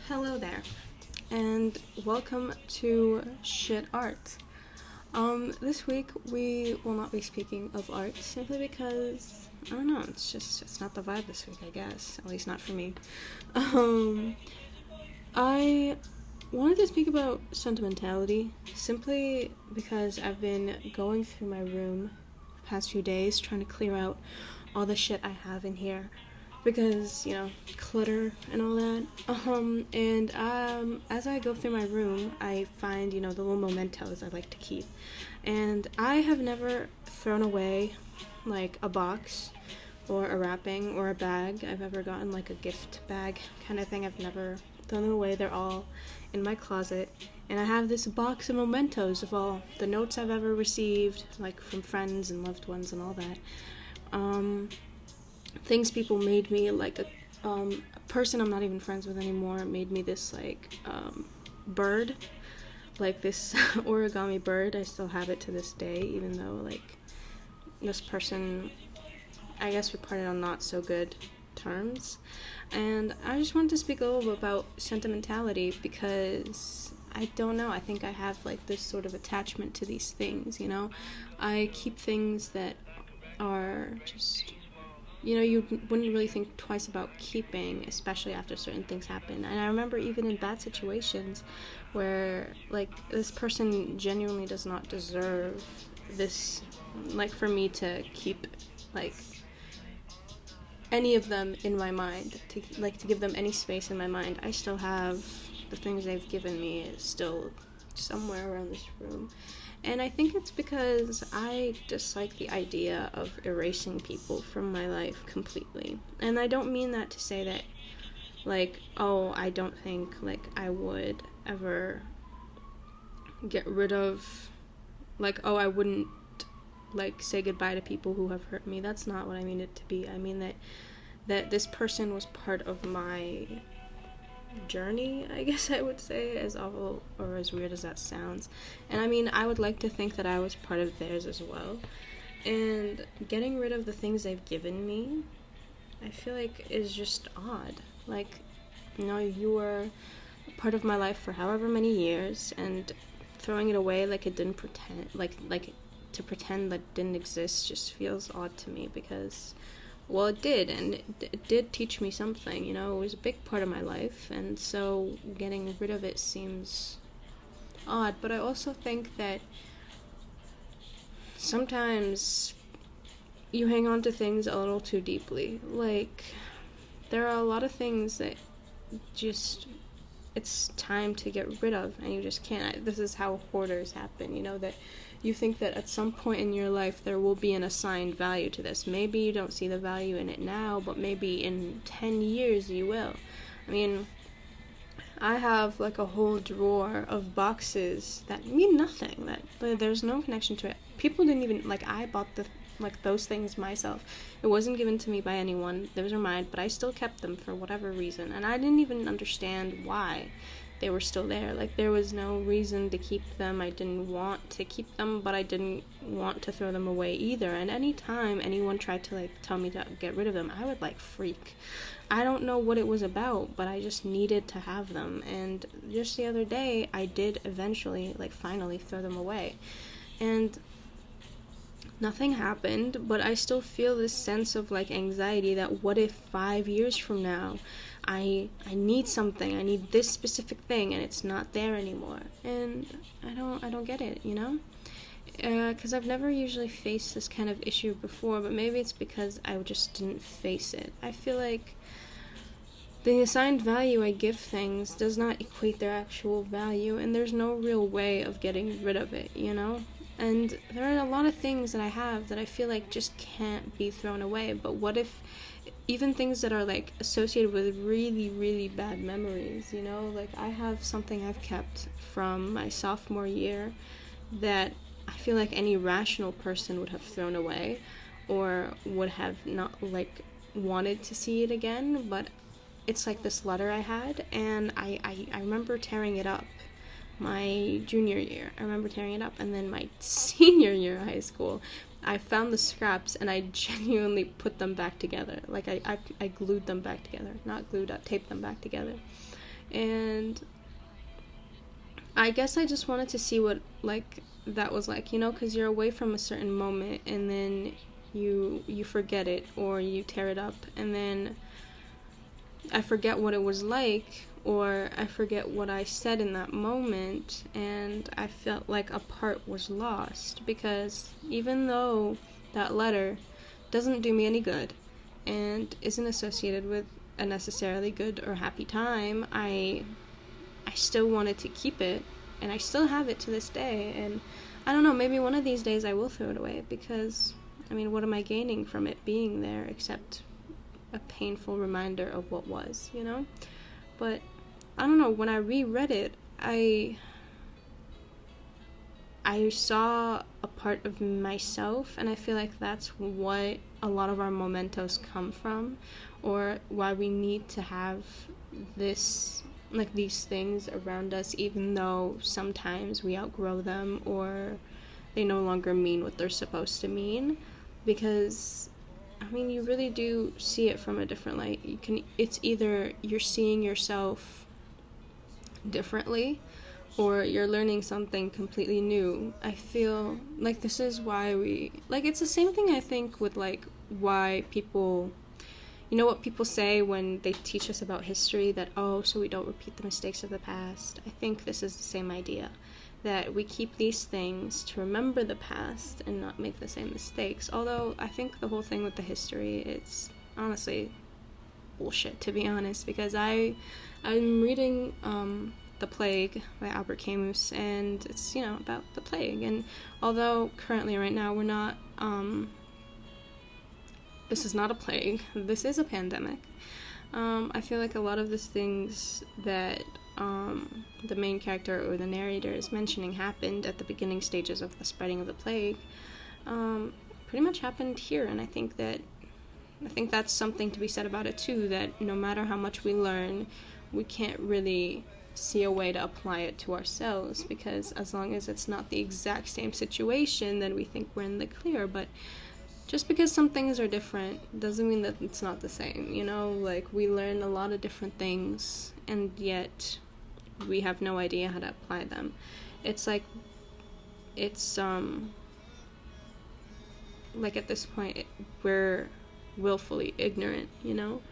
Hello there, and welcome to Shit Art. This week we will not be speaking of art simply because, I don't know, it's not the vibe this week, I guess. At least not for me. I wanted to speak about sentimentality simply because I've been going through my room the past few days trying to clear out all the shit I have in here. Because, clutter and all that. As I go through my room, I find, the little mementos I like to keep. And I have never thrown away, like, a box or a wrapping or a bag. I've ever gotten, like, a gift bag kind of thing. I've never thrown them away. They're all in my closet. And I have this box of mementos of all the notes I've ever received, like, from friends and loved ones and all that. Things people made me, like a person I'm not even friends with anymore made me this bird, like this origami bird. I still have it to this day, even though this person, I guess, we parted on not so good terms. And I just wanted to speak a little bit about sentimentality because I don't know, I think I have this sort of attachment to these things. I keep things that are just, you wouldn't really think twice about keeping, especially after certain things happen. And I remember even in bad situations where, this person genuinely does not deserve this, for me to keep, any of them in my mind, to give them any space in my mind. I still have the things they've given me still somewhere around this room. And I think it's because I dislike the idea of erasing people from my life completely. And I don't mean that to say that, I don't think, I would ever get rid of, I wouldn't, say goodbye to people who have hurt me. That's not what I mean it to be. I mean that this person was part of my journey, I guess I would say, as awful or as weird as that sounds. And I mean, I would like to think that I was part of theirs as well. And getting rid of the things they've given me, I feel is just odd. You were part of my life for however many years, and throwing it away it didn't pretend, to pretend that it didn't exist just feels odd to me because, well, it did, and it did teach me something, it was a big part of my life, and so getting rid of it seems odd. But I also think that sometimes you hang on to things a little too deeply. There are a lot of things that just, it's time to get rid of, and you just can't. This is how hoarders happen, that you think that at some point in your life there will be an assigned value to this. Maybe you don't see the value in it now, but maybe in 10 years you will. I mean, I have a whole drawer of boxes that mean nothing, that there's no connection to it. People didn't even, I bought those things myself. It wasn't given to me by anyone. Those are mine, but I still kept them for whatever reason, and I didn't even understand why they were still there. There was no reason to keep them. I didn't want to keep them, but I didn't want to throw them away either. And any time anyone tried to tell me to get rid of them, I would freak. I don't know what it was about, but I just needed to have them. And just the other day, I did eventually finally throw them away. And nothing happened, but I still feel this sense of anxiety that what if 5 years from now I need something, I need this specific thing, and it's not there anymore. And I don't get it, because I've never usually faced this kind of issue before, but maybe it's because I just didn't face it. I feel the assigned value I give things does not equate their actual value, and there's no real way of getting rid of it, And there are a lot of things that I have that I feel just can't be thrown away. But what if even things that are associated with really, really bad memories, I have something I've kept from my sophomore year that I feel any rational person would have thrown away or would have not wanted to see it again. But it's this letter I had, and I remember tearing it up my junior year. I remember tearing it up, and then my senior year of high school, I found the scraps and I genuinely put them back together. I glued them back together. Not glued up, taped them back together. And I guess I just wanted to see what, like, that was like, you know, because you're away from a certain moment, and then you forget it, or you tear it up, and then I forget what it was like, or I forget what I said in that moment, and I felt like a part was lost, because even though that letter doesn't do me any good and isn't associated with a necessarily good or happy time, I still wanted to keep it, and I still have it to this day. And I don't know, maybe one of these days I will throw it away, because, I mean, what am I gaining from it being there except a painful reminder of what was, you know? But I don't know, when I reread it, I saw a part of myself, and I feel like that's what a lot of our mementos come from, or why we need to have this, like, these things around us, even though sometimes we outgrow them, or they no longer mean what they're supposed to mean. Because, I mean, you really do see it from a different light. It's either you're seeing yourself differently, or you're learning something completely new. I feel like this is why it's the same thing, I think, with, like, why people, you know what people say when they teach us about history, that, oh, so we don't repeat the mistakes of the past. I think this is the same idea, that we keep these things to remember the past and not make the same mistakes. Although I think the whole thing with the history, it's honestly bullshit, to be honest, because I'm reading The Plague by Albert Camus, and it's, you know, about the plague. And although currently right now we're not, this is not a plague, this is a pandemic, I feel like a lot of the things that the main character or the narrator is mentioning happened at the beginning stages of the spreading of the plague, pretty much happened here. And I think that's something to be said about it too, that no matter how much we learn, we can't really see a way to apply it to ourselves, because as long as it's not the exact same situation, then we think we're in the clear. But just because some things are different doesn't mean that it's not the same, you know? Like, we learn a lot of different things, and yet we have no idea how to apply them. It's like, it's, like, at this point, we're willfully ignorant, you know?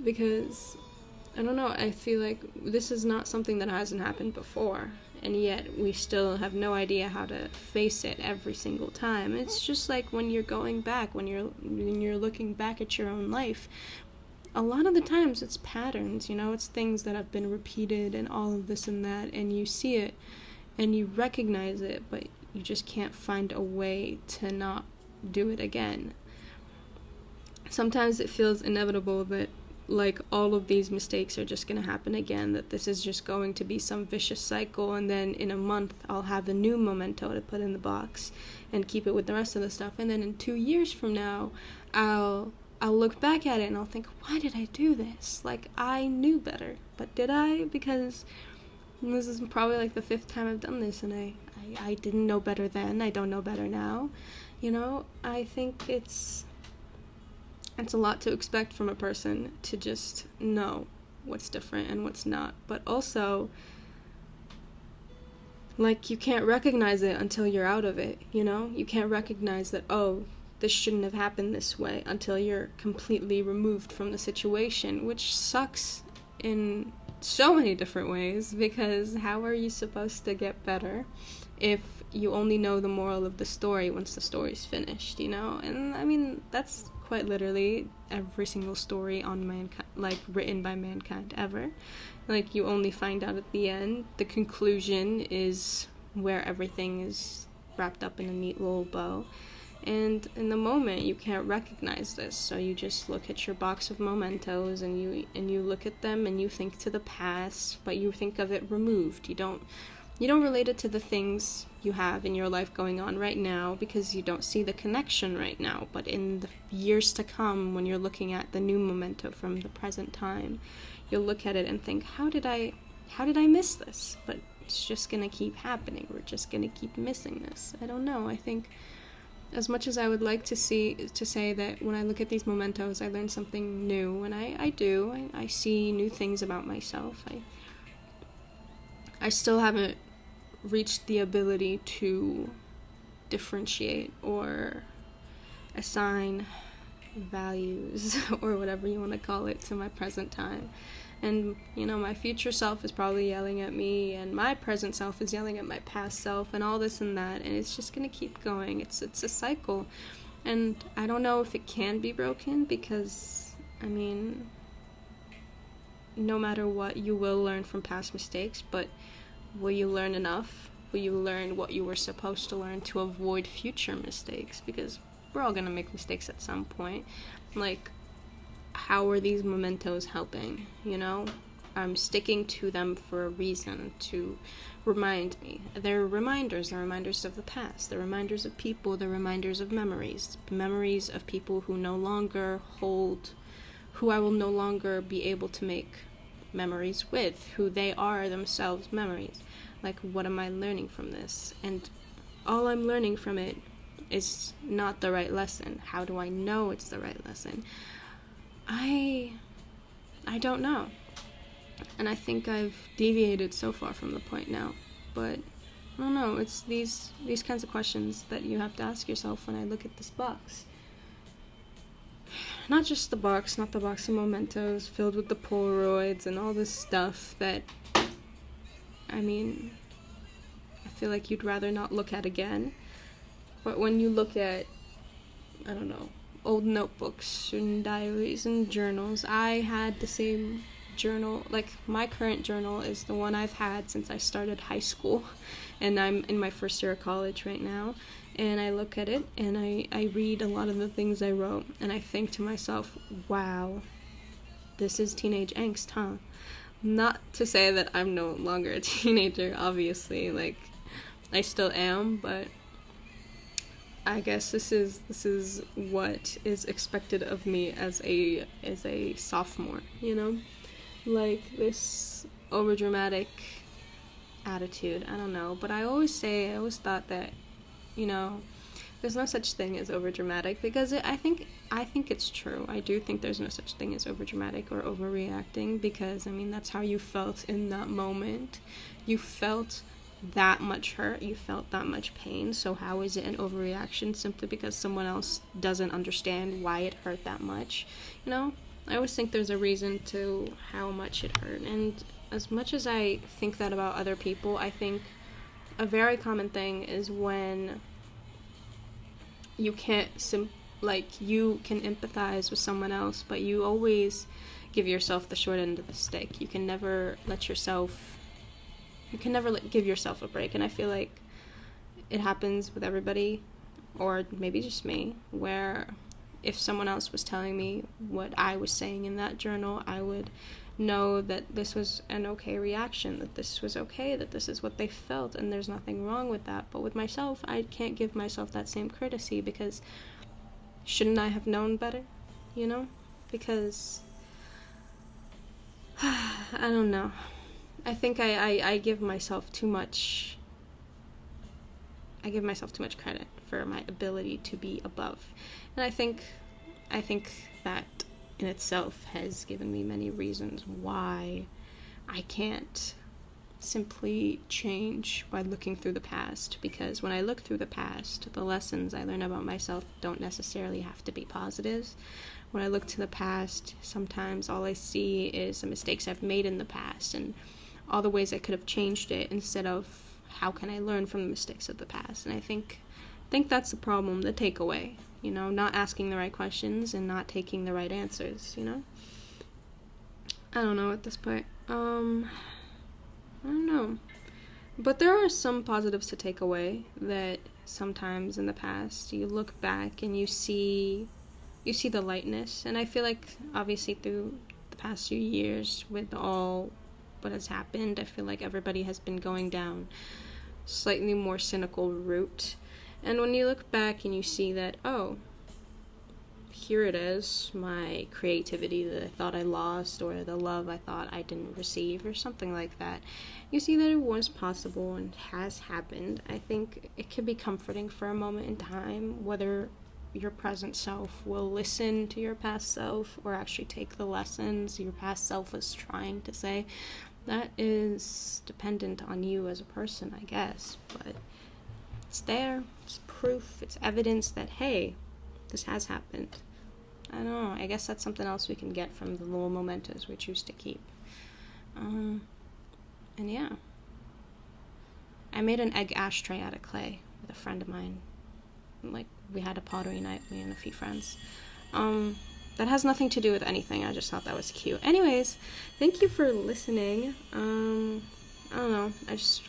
Because, I don't know, I feel like this is not something that hasn't happened before, and yet we still have no idea how to face it every single time. It's just like when you're going back, when you're looking back at your own life, a lot of the times it's patterns, you know, it's things that have been repeated and all of this and that, and you see it and you recognize it, but you just can't find a way to not do it again. Sometimes it feels inevitable that, like, all of these mistakes are just going to happen again, that this is just going to be some vicious cycle, and then in a month I'll have a new memento to put in the box and keep it with the rest of the stuff, and then in 2 years from now I'll look back at it and I'll think, why did I do this? Like, I knew better, but did I? Because this is probably like the 5th time I've done this, and I didn't know better then, I don't know better now, you know? I think it's a lot to expect from a person to just know what's different and what's not. But also, like, you can't recognize it until you're out of it, you know? You can't recognize that, oh, this shouldn't have happened this way, until you're completely removed from the situation, which sucks in so many different ways, because how are you supposed to get better if you only know the moral of the story once the story's finished, you know? And, I mean, that's quite literally every single story on mankind, like, written by mankind ever. Like, you only find out at the end. The conclusion is where everything is wrapped up in a neat little bow. And in the moment, you can't recognize this, so you just look at your box of mementos, and you look at them, and you think to the past, but you think of it removed. You don't relate it to the things you have in your life going on right now, because you don't see the connection right now. But in the years to come, when you're looking at the new memento from the present time, you'll look at it and think, how did I miss this? But it's just gonna keep happening. We're just gonna keep missing this. I don't know. I think as much as I would like to say that when I look at these mementos, I learn something new, and I do. I see new things about myself. I still haven't reached the ability to differentiate or assign values or whatever you want to call it to my present time. And, my future self is probably yelling at me, and my present self is yelling at my past self, and all this and that, and it's just going to keep going. It's a cycle, and I don't know if it can be broken, because, no matter what, you will learn from past mistakes, but will you learn enough? Will you learn what you were supposed to learn to avoid future mistakes? Because we're all going to make mistakes at some point. Like, how are these mementos helping? I'm sticking to them for a reason, to remind me. They're reminders of the past. They're reminders of people. They're reminders of memories of people who no longer hold, who I will no longer be able to make memories with, who they are themselves memories. Like, what am I learning from this? And all I'm learning from it is not the right lesson. How do I know it's the right lesson? I don't know. And I think I've deviated so far from the point now. But I don't know, it's these kinds of questions that you have to ask yourself when I look at this box. Not just the box, not the box of mementos filled with the Polaroids and all this stuff that, I feel like you'd rather not look at again. But when you look at, old notebooks and diaries and journals, I had the same journal. Like, my current journal is the one I've had since I started high school, and I'm in my first year of college right now, and I look at it, and I read a lot of the things I wrote, and I think to myself, wow, this is teenage angst, huh? Not to say that I'm no longer a teenager, obviously, like, I still am, but I guess this is what is expected of me as a sophomore, like this overdramatic attitude. I don't know, but I always thought that, there's no such thing as overdramatic, because I think it's true. I do think there's no such thing as overdramatic or overreacting, because that's how you felt in that moment. You felt that much hurt, you felt that much pain, so how is it an overreaction simply because someone else doesn't understand why it hurt that much? I always think there's a reason to how much it hurt, and as much as I think that about other people, I think a very common thing is when you can't you can empathize with someone else, but you always give yourself the short end of the stick. You can never give yourself a break, and I feel like it happens with everybody, or maybe just me, where if someone else was telling me what I was saying in that journal, I would know that this was an okay reaction, that this was okay, that this is what they felt, and there's nothing wrong with that. But with myself, I can't give myself that same courtesy, because shouldn't I have known better, Because, I don't know. I think I give myself too much credit for my ability to be above. And I think that in itself has given me many reasons why I can't simply change by looking through the past, because when I look through the past, the lessons I learn about myself don't necessarily have to be positives. When I look to the past, sometimes all I see is the mistakes I've made in the past and all the ways I could have changed it, instead of how can I learn from the mistakes of the past. And I think that's the problem, the takeaway, not asking the right questions and not taking the right answers, I don't know at this point. I don't know. But there are some positives to take away, that sometimes in the past you look back and you see the lightness. And I feel like, obviously, through the past few years, with all what has happened, I feel like everybody has been going down slightly more cynical route. And when you look back and you see that, oh, here it is, my creativity that I thought I lost, or the love I thought I didn't receive, or something like that. You see that it was possible and has happened. I think it can be comforting for a moment in time, whether your present self will listen to your past self or actually take the lessons your past self was trying to say. That is dependent on you as a person, I guess, but it's there, it's proof, it's evidence that, hey, this has happened. I don't know, I guess that's something else we can get from the little mementos we choose to keep. And yeah. I made an egg ashtray out of clay with a friend of mine. Like, we had a pottery night, me and a few friends. That has nothing to do with anything, I just thought that was cute. Anyways, thank you for listening. I don't know, I just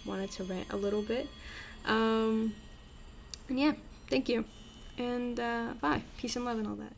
wanted to rant a little bit. And yeah, thank you. And bye. Peace and love and all that.